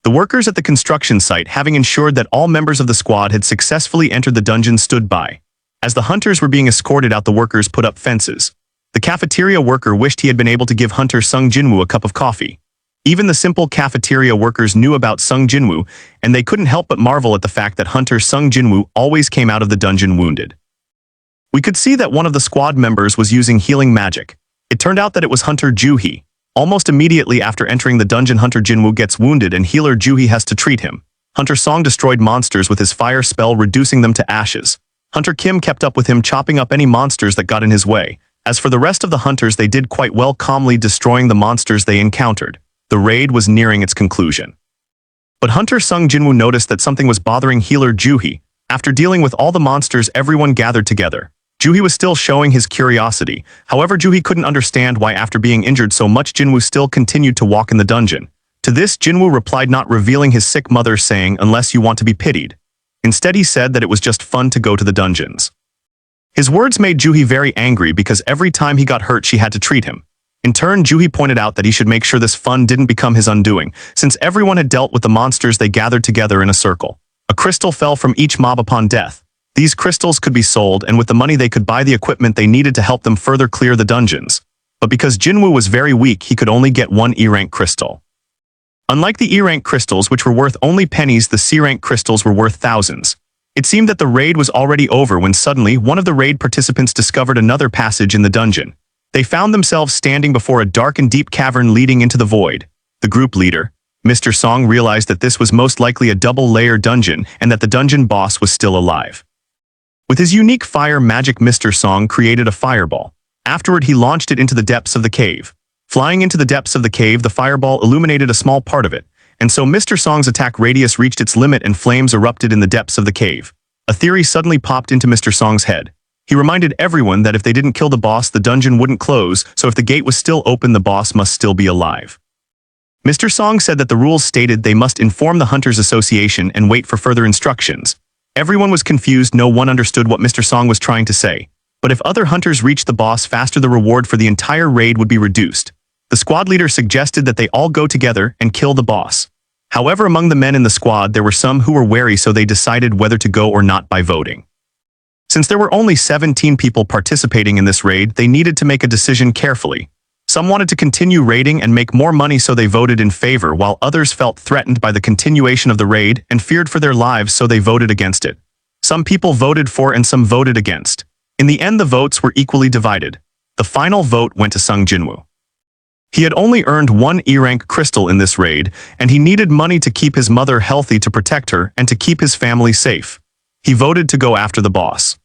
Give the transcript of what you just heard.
The workers at the construction site, having ensured that all members of the squad had successfully entered the dungeon, stood by. As the hunters were being escorted out, the workers put up fences. The cafeteria worker wished he had been able to give hunter Sung Jin-Woo a cup of coffee. Even the simple cafeteria workers knew about Sung Jin-Woo, and they couldn't help but marvel at the fact that hunter Sung Jin-Woo always came out of the dungeon wounded. We could see that one of the squad members was using healing magic. It turned out that it was hunter Joo-hee. Almost immediately after entering the dungeon, hunter Jin-Woo gets wounded and healer Joo-hee has to treat him. Hunter Song destroyed monsters with his fire spell, reducing them to ashes. Hunter Kim kept up with him, chopping up any monsters that got in his way. As for the rest of the hunters, they did quite well, calmly destroying the monsters they encountered. The raid was nearing its conclusion. But hunter Sung Jin-Woo noticed that something was bothering healer Joo-hee. After dealing with all the monsters, everyone gathered together. Joo-hee was still showing his curiosity. However, Joo-hee couldn't understand why, after being injured so much, Jin-Woo still continued to walk in the dungeon. To this, Jin-Woo replied, not revealing his sick mother, saying, "Unless you want to be pitied." Instead, he said that it was just fun to go to the dungeons. His words made Joo-hee very angry because every time he got hurt, she had to treat him. In turn, Joo-hee pointed out that he should make sure this fun didn't become his undoing. Since everyone had dealt with the monsters, they gathered together in a circle. A crystal fell from each mob upon death. These crystals could be sold, and with the money they could buy the equipment they needed to help them further clear the dungeons. But because Jin-Woo was very weak, he could only get one E-rank crystal. Unlike the E-rank crystals, which were worth only pennies, the C-rank crystals were worth thousands. It seemed that the raid was already over when suddenly one of the raid participants discovered another passage in the dungeon. They found themselves standing before a dark and deep cavern leading into the void. The group leader, Mr. Song, realized that this was most likely a double-layer dungeon and that the dungeon boss was still alive. With his unique fire magic, Mr. Song created a fireball. Afterward, he launched it into the depths of the cave. Flying into the depths of the cave, the fireball illuminated a small part of it, and so Mr. Song's attack radius reached its limit and flames erupted in the depths of the cave. A theory suddenly popped into Mr. Song's head. He reminded everyone that if they didn't kill the boss, the dungeon wouldn't close, so if the gate was still open, the boss must still be alive. Mr. Song said that the rules stated they must inform the Hunters Association and wait for further instructions. Everyone was confused, no one understood what Mr. Song was trying to say. But if other hunters reached the boss faster, the reward for the entire raid would be reduced. The squad leader suggested that they all go together and kill the boss. However, among the men in the squad, there were some who were wary, so they decided whether to go or not by voting. Since there were only 17 people participating in this raid, they needed to make a decision carefully. Some wanted to continue raiding and make more money, so they voted in favor, while others felt threatened by the continuation of the raid and feared for their lives, so they voted against it. Some people voted for and some voted against. In the end, the votes were equally divided. The final vote went to Sung Jin-Woo. He had only earned one E-rank crystal in this raid, and he needed money to keep his mother healthy, to protect her, and to keep his family safe. He voted to go after the boss.